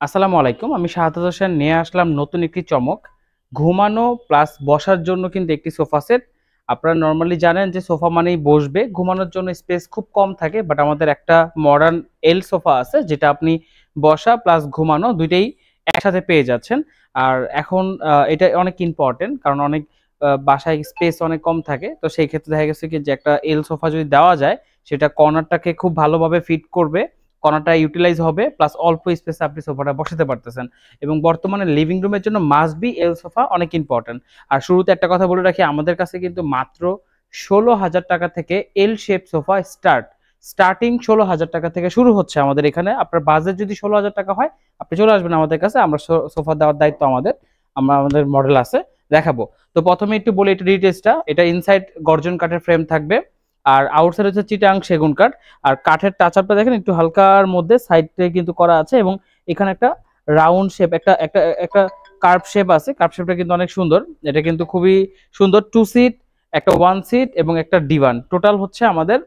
আসসালামু আলাইকুম। আমি শাহাদাত হোসেন নিয়ে আসলাম নতুন একটি চমক। ঘুমানো প্লাস বসার জন্য কিন্তু একটি সোফা সেট। আপনারা নরমালি জানেন যে সোফা মানেই বসবে। ঘুমানোর জন্য স্পেস খুব কম থাকে। বাট আমাদের একটা মডার্ন এল সোফা আছে যেটা আপনি বসা প্লাস ঘুমানো ২ টাই একসাথে পেয়ে যাচ্ছেন। আর এখন এটা অনেক ইম্পোর্টেন্ট কারণ অনেক বাসায় স্পেস অনেক কম থাকে। তো সেই ক্ষেত্রে দেখা গেছে কি যে একটা এল সোফা যদি দেওয়া যায় সেটা কর্নারটাকে খুব ভালোভাবে ফিট করবে। কর্নারটা ইউটিলাইজ হবে প্লাস অল্প স্পেসে আপনি সোফাটা বসাতে পারতেছেন এবং বর্তমানে লিভিং রুমের জন্য মাস্ট বি এল সোফা অনেক ইম্পর্টেন্ট। আর শুরুতে একটা কথা বলে রাখি, আমাদের কাছে কিন্তু মাত্র ১৬,০০০ টাকা থেকে এল শেপ সোফা স্টার্টিং ১৬,০০০ টাকা থেকে শুরু হচ্ছে আমাদের এখানে। আপনার বাজেট যদি ১৬,০০০ টাকা হয় আপনি চলে আসবেন আমাদের কাছে, আমরা সোফা দেওয়ার দায়িত্ব আমাদের। আমাদের মডেল আছে, দেখাবো। তো প্রথমে একটু বলি এটা ডিটেলসটা। এটা ইনসাইড গর্জন কাঠের ফ্রেম থাকবে আর আউটসাইড হচ্ছে চিটাং সেগুন কাঠ। আর কাঠের টাচ আপটা দেখেন একটু হালকার মধ্যে সাইডে কিন্তু করা আছে এবং এখানে একটা রাউন্ড শেপ একটা একটা একটা কার্ভ শেপ আছে। কার্ভ শেপটা কিন্তু অনেক সুন্দর। এটা কিন্তু খুবই সুন্দর। 2 সিট, একটা 1 সিট এবং একটা ডিভান। টোটাল হচ্ছে আমাদের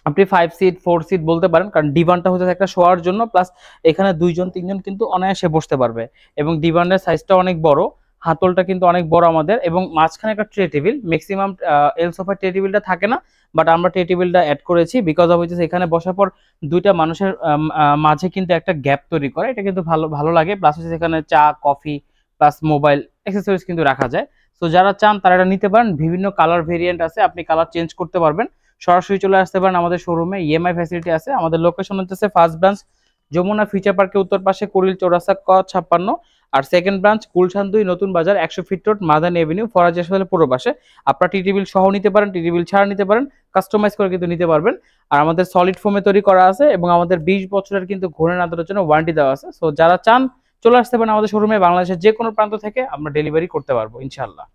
আপনি 5 সিট 4 সিট বলতে পারেন কারণ ডিভানটা হচ্ছে একটা শোয়ার জন্য প্লাস এখানে ২ জন ৩ জন কিন্তু অনায়াসে বসতে পারবে এবং ডিভানের সাইজটা অনেক বড়। হাতলটা কিন্তু অনেক বড় আমাদের এবং মাঝখানে একটা ট্রে টেবিল। ম্যাক্সিমাম এল সোফার ট্রে টেবিলটা থাকে না, বাট আমরা ট্রে টেবিলটা অ্যাড করেছি বিকজ অফ হচ্ছে এখানে বসার পর দুইটা মানুষের মাঝে কিন্তু একটা গ্যাপ তৈরি করে। এটা কিন্তু ভালো ভালো লাগে। প্লাস হচ্ছে এখানে চা কফি প্লাস মোবাইল অ্যাক্সেসরিজ কিন্তু রাখা যায়। তো যারা চান তারা এটা নিতে পারেন। বিভিন্ন কালার ভেরিয়েন্ট আছে, আপনি কালার চেঞ্জ করতে পারবেন। সরাসরি চলে আসতে পারেন আমাদের শোরুমে। ইএমআই ফ্যাসিলিটি আছে। আমাদের লোকেশন হচ্ছে ফার্স্ট ব্রাঞ্চ যমুনা ফিউচার পার্কের উত্তর পাশে কুড়িল চৌরাস্তা ক ৫৬ আর সেকেন্ড ব্রাঞ্চ গুলশান ২ নতুন বাজার ১০০ fit road Madani Avenue Faraji হাসপাতালের পূর্ব পাশে। আপনারা টি টেবিল সহ নিতে পারেন, টি টেবিল ছাড়া নিতে পারেন, কাস্টমাইজ করে কিন্তু নিতে পারবেন। আর আমাদের সলিড ফোমে তৈরি করা আছে এবং আমাদের ২০ বছরের কিন্তু ঘূর্ণন আদরের জন্য ওয়ারেন্টি দেওয়া আছে। সো যারা চান চলে আসতে পারেন আমাদের শোরুমে। বাংলাদেশের যে কোনো প্রান্ত থেকে আমরা ডেলিভারি করতে পারবো ইনশাআল্লাহ।